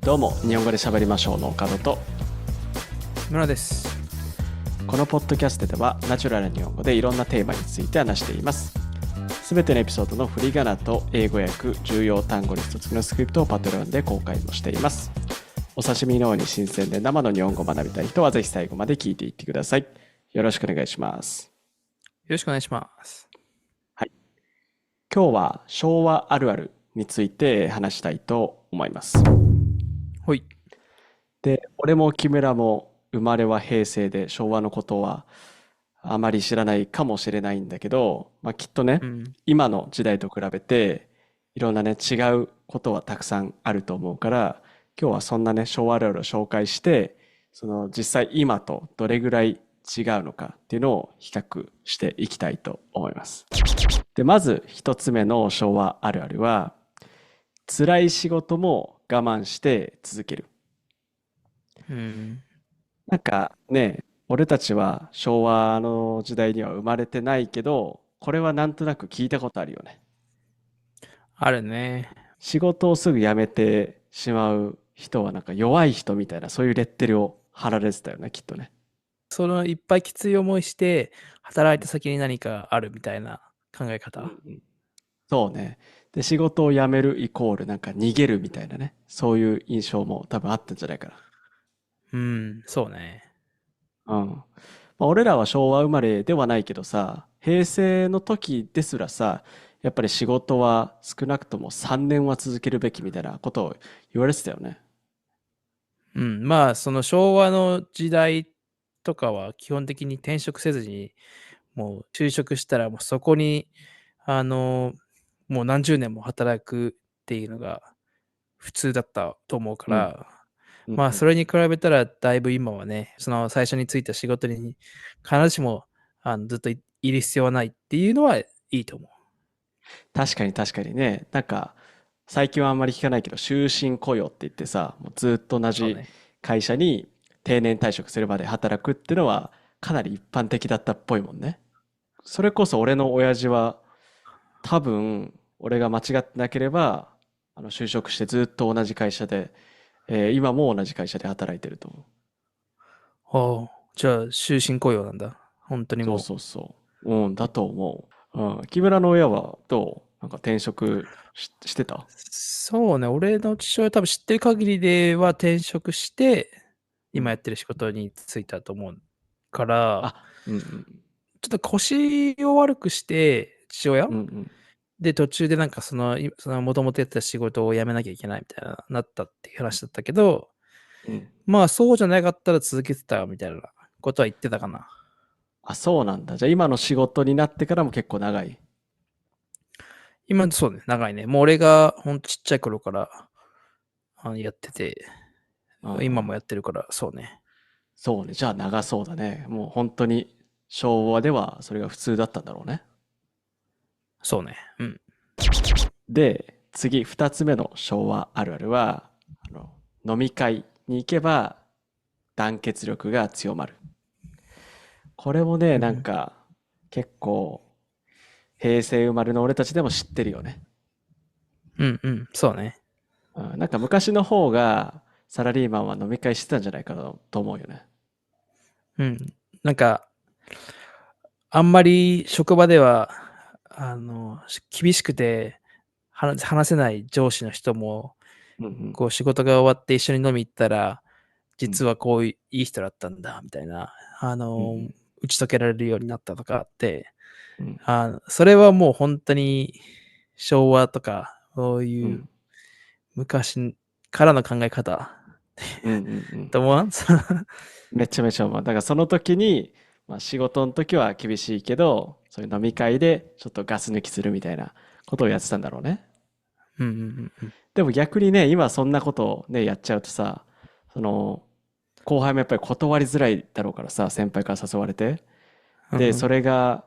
どうも日本語で喋りましょうの岡野と村です。このポッドキャストではナチュラルな日本語でいろんなテーマについて話しています。すべてのエピソードの振り仮名と英語訳、重要単語リスト付きのスクリプトをパトレオンで公開もしています。お刺身のように新鮮で生の日本語を学びたい人はぜひ最後まで聞いていってください。よろしくお願いします。よろしくお願いします。はい。今日は昭和あるあるについて話したいと思います。ほい。で、俺も木村も生まれは平成で昭和のことはあまり知らないかもしれないんだけど、きっとね、うん。今の時代と比べていろんなね、違うことはたくさんあると思うから、今日はそんなね、昭和あるあるを紹介して、その実際今とどれぐらい違うのかっていうのを比較していきたいと思います。で、まず一つ目の昭和あるあるは、辛い仕事も我慢して続ける。うん。なんかね、俺たちは昭和の時代には生まれてないけど、これはなんとなく聞いたことあるよね。あるね。仕事をすぐ辞めてしまう人はなんか弱い人みたいなそういうレッテルを貼られてたよね、きっとね。そのいっぱいきつい思いして、働いた先に何かあるみたいな考え方。うんうん。そうね。で、仕事を辞めるイコールなんか逃げるみたいなね。そういう印象も多分あったんじゃないかうん、そうね。な。うん。俺らは昭和生まれではないけどさ、平成の時ですらさ、やっぱり仕事は少なくとも3年は続けるべきみたいなことを言われてたよね。うん。まあ、その昭和の時代とかは基本的に転職せずに、もう就職したらもうそこに、あの、もう何十年も働くっていうのが普通だったと思うかうん。ら、まあ、うんうん。それに比べたらだいぶ今はね、その最初に就いた仕事に必ずしも、ずっといる必要はないっていうのはいいと思う。確かに確かにね。なんか、最近はあんまり聞かないけど、終身雇用って言ってさ、もうずっと同じそうね。会社に定年退職するまで働くっていうのはかなり一般的だったっぽいもんね。それこそ俺の親父は多分、俺が間違ってなければ、就職してずっと同じ会社で、今も同じ会社で働いてると思う。おう、じゃあ終身雇用なんだ。本当にそうもう。そうそう。うん、だと思う。うん。木村の親はどうなんか転職してた？そうね、俺の父親多分知ってる限りでは転職して、うん。今やってる仕事に就いたと思うから、あ、うんうんちょっと腰を悪くして、父親うん。うんうん。で、途中でなんかその元々やってた仕事を辞めなきゃいけないみたいなったっていう話だったけど、うん。まあ、そうじゃなかったら続けてたみたいなことは言ってたかな。あ、そうなんだ。じゃあ今の仕事になってからも結構長い？今、そうね、長いね。もう俺がほんとちっちゃい頃から、やってて、うんうん。今もやってるから、そうね。そうね。じゃあ長そうだね。もう本当に昭和ではそれが普通だったんだろうね。そうね。うん。で、次、二つ目の昭和あるあるは、飲み会に行けば団結力が強まる。これもね、うん。結構平成生まれの俺たちでも知ってるよね。うんうん。そうね。うん、なんか昔の方がサラリーマンは飲み会してたんじゃないかなと思うよね。うん。なんか、あんまり職場では、厳しくて、話せない上司の人も、うんうん。こう仕事が終わって一緒に飲み行ったら、うん実はこういういい人だったんだみたいな、うんうん打ち解けられるようになったとかあって、うんそれはもう本当に昭和とか、そういううん昔からの考え方うんうんうん。と思わん？めちゃめちゃ思う。だからその時に、仕事の時は厳しいけど、そういう飲み会でちょっとガス抜きするみたいなことをやってたんだろうね。うんうんうんうん。でも逆にね、今そんなことをね、やっちゃうとさ、その、後輩もやっぱり断りづらいだろうからさ、先輩から誘われて。で、そうんうん。れが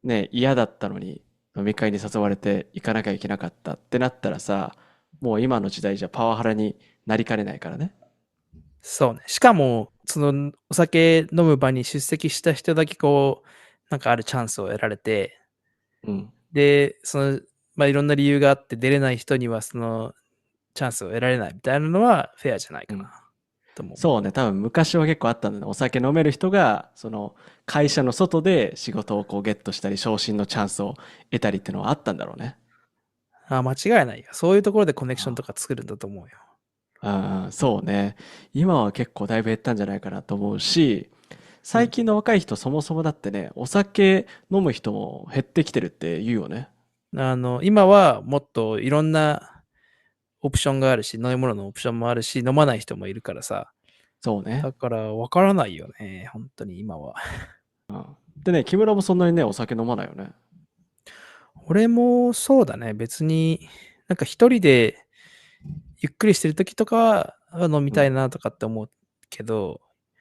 ね、嫌だったのに飲み会に誘われて行かなきゃいけなかったってなったらさ、もう今の時代じゃパワハラになりかねないからね。そうね。しかも、そのお酒飲む場に出席した人だけこう、なんかあるチャンスを得られて、うん。で、いろんな理由があって出れない人には、チャンスを得られないみたいなのはフェアじゃないかうん。なと思う。そうね、多分昔は結構あったんだね。お酒飲める人が、その会社の外で仕事をこうゲットしたり、昇進のチャンスを得たりっていうのはあったんだろうね。間違いないよ。そういうところでコネクションとあか作るんだと思うよ。あ、そうね。今は結構だいぶ減ったんじゃないかなと思うし、うん。最近の若い人そもそもだってね、お酒飲む人も減ってきてるって言うよね。今はもっといろんなオプションがあるし、飲み物のオプションもあるし、飲まない人もいるからさ。そうね。だからわからないよね。本当に今は。うん。でね、木村もそんなにね、お酒飲まないよね。俺もそうだね。別に、なんか一人でゆっくりしてる時とかは飲みうん。たいなとかって思うけど、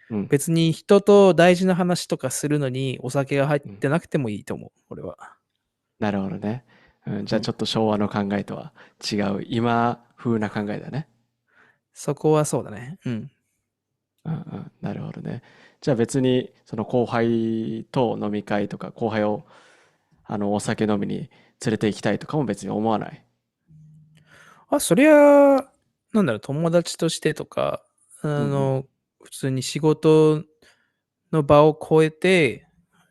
うん。別に人と大事な話とかするのにお酒が入っうん。てなくてもいいと思う。俺は。なるほどね。うん、じうん。ゃあちょっと昭和の考えとは違う、今風な考えだね。そこはそうだね。うん。うんうん。なるほどね。じゃあ別に、その後輩と飲み会とか、後輩を、お酒飲みに連れて行きたいとかも別に思わない。そりゃ、なんだろう、友達としてとか、うんうん。普通に仕事の場を超えて、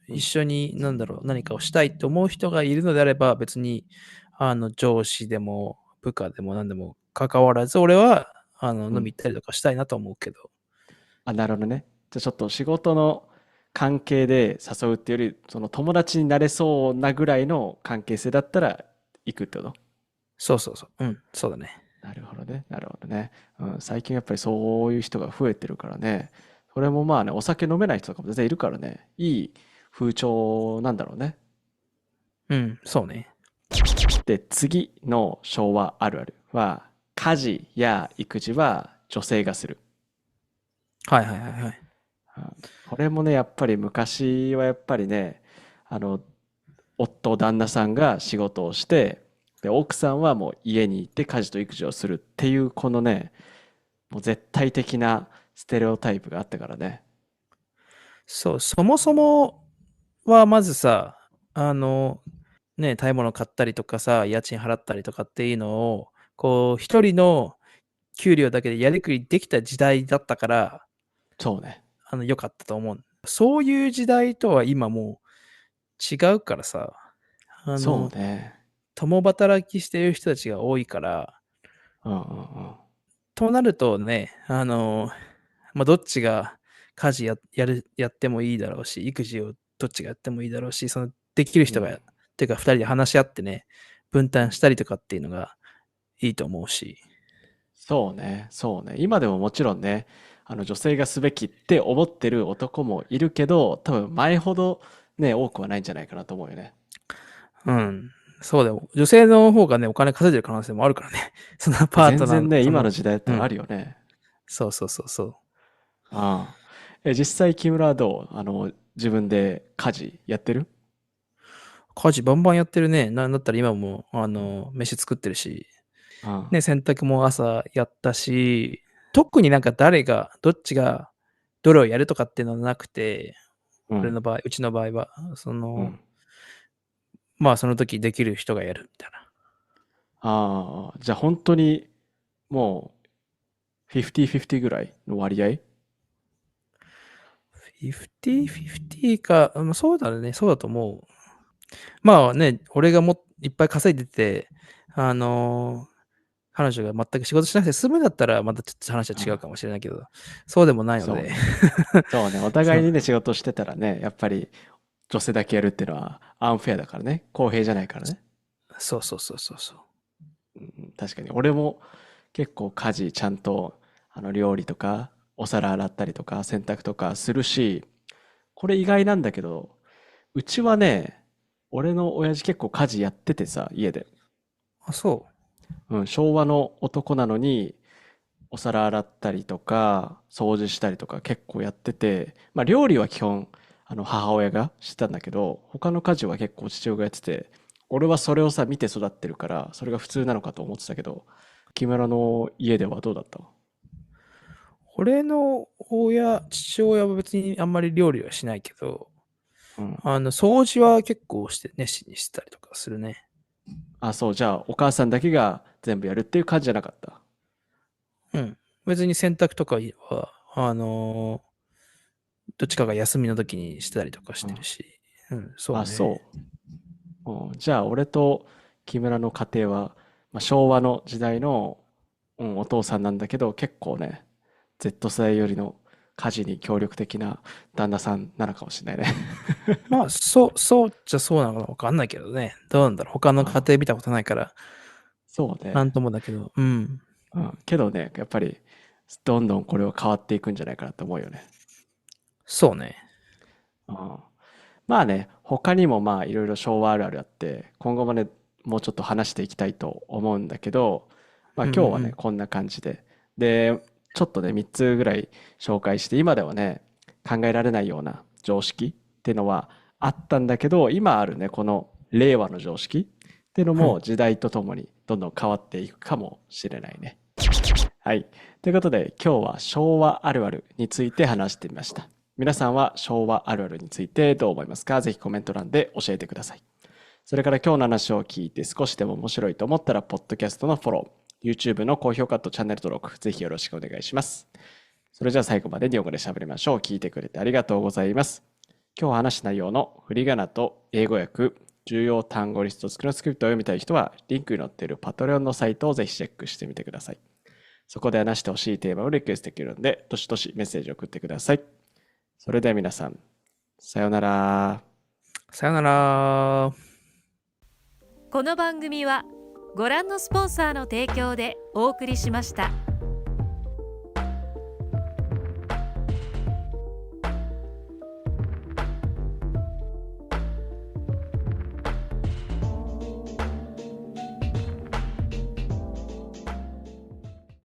うん。一緒に、なんだろう、何かをしたいと思う人がいるのであれば、別に、上司でも部下でも何でも関わらず、俺は、うん。飲み行ったりとかしたいなと思うけど。あ、なるほどね。じゃあちょっと仕事の関係で誘うっていうより、その友達になれそうなぐらいの関係性だったら行くってこと？そうそうそう。うん、そうだね。なるほどね。なるほどね。うん、最近やっぱりそういう人が増えてるからね。それもまあね、お酒飲めない人とかも全然いるからね。いい風潮なんだろうね。うん、そうね。で、次の昭和あるあるは、家事や育児は女性がする。はいはいはいはい。うん、これもね、やっぱり昔はやっぱりね、あの、旦那さんが仕事をして、で、奥さんはもう家にいて家事と育児をするっていうこのね、もう絶対的なステレオタイプがあったからね。そう、そもそもはまずさ、食べ物買ったりとかさ、家賃払ったりとかっていうのを、こう、一人の給料だけでやりくりできた時代だったから、そうね。良かったと思う。そういう時代とは今もう違うからさ、あの、そうね。共働きしてる人たちが多いから、うんうんうん。となるとね、どっちが家事やってもいいだろうし、育児をどっちがやってもいいだろうし、できる人が、うんてか二人で話し合ってね、分うん。担したりとかっていうのがいいと思うし。そうね。そうね。今でももちろんね、女性がすべきって思ってる男もいるけど、多分前ほどね、多くはないんじゃないかなと思うよね。うん。そうだよ。女性の方がね、お金稼いでる可能性もあるからね。そのパートナーの、全然ね、今の時代だったらあうん。るよね。そうそうそうそう。ああ。実際木村はどう自分で家事やってる？家事バンバンやってるね。なんだったら今も、飯作ってるし、あね、洗濯も朝やったし、特になんか誰が、どっちがどれをやるとかっていうのはなくて、あ。うん。俺の場合、うちの場合は、うん。その時できる人がやるみたいな。ああ。じゃあ本当にもう、50-50ぐらいの割合？50-50か、そうだね、そうだと思う。まあね、俺がいっぱい稼いでて、あの、彼女が全く仕事しなくて済むんだったら、またちょっと話は違うああ、かもしれないけど、そうでもないので。そうね。そうね。おそう。互いにね、仕事してたらね、やっぱり女性だけやるっていうのはアンフェアだからね。公平じゃないからね。そうそうそうそうそう。うんうん、確かに。俺も結構家事ちゃんと、料理とか、お皿洗ったりとか、洗濯とかするし、これ意外なんだけど、うちはね、俺の親父結構家事やっててさ、家で。そうん、昭和の男なのに、お皿洗ったりとか、掃除したりとか結構やってて、まあ料理は基本、母親がしてたんだけど、他の家事は結構父親がやってて、俺はそれをさ、見て育ってるから、それが普通なのかと思ってたけど、木村の家ではどうだった？俺の父親は別にあんまり料理はしないけど、うん。掃除は結構して熱心にしてたりとかするね。あ、そう、じゃあお母さんだけが全部やるっていう感じじゃなかった？うん。別に洗濯とかは、どっちかが休みの時にしてたりとかしてるし。そうあ、ね。そう。じゃあ、俺と木村の家庭は、まあ、昭和の時代の、お父さんなんだけど、結構ね、Z 世代よりの家事に協力的な旦那さんなのかもしれないね。まあ、そうじゃそうなのかわかんないけどね。どうなんだろう。他の家あ、庭見たことないから、そうね。なんともだけど。けどね、やっぱり、どんどんこれは変わっていくんじゃないかなと思うよね。そうね。うん、まあね、他にもまあいろいろ昭和あるあるあって、今後もね、もうちょっと話していきたいと思うんだけど、まあうんうん今日はね、うん。こんな感じで。で、ちょっとね、3つぐらい紹介して、今ではね、考えられないような常識っていうのはあったんだけど、今あるね、この令和の常識っていうのも時代とともにどんどん変わっていくかもしれないね。はい。ということで、今日は昭和あるあるについて話してみました。皆さんは昭和あるあるについてどう思いますか？ぜひコメント欄で教えてください。それから今日の話を聞いて少しでも面白いと思ったら、ポッドキャストのフォロー、YouTube の高評価とチャンネル登録、ぜひよろしくお願いします。それじゃあ最後まで日本語で喋りましょう。聞いてくれてありがとうございます。今日話した内容の振り仮名と英語訳、重要単語リスト付きのスクリプトを読みたい人は、リンクに載っているパトレオンのサイトをぜひチェックしてみてください。そこで話してほしいテーマをリクエストできるので、どしどしメッセージを送ってください。それでは皆さん、さようなら。さよなら。この番組はご覧のスポンサーの提供でお送りしました。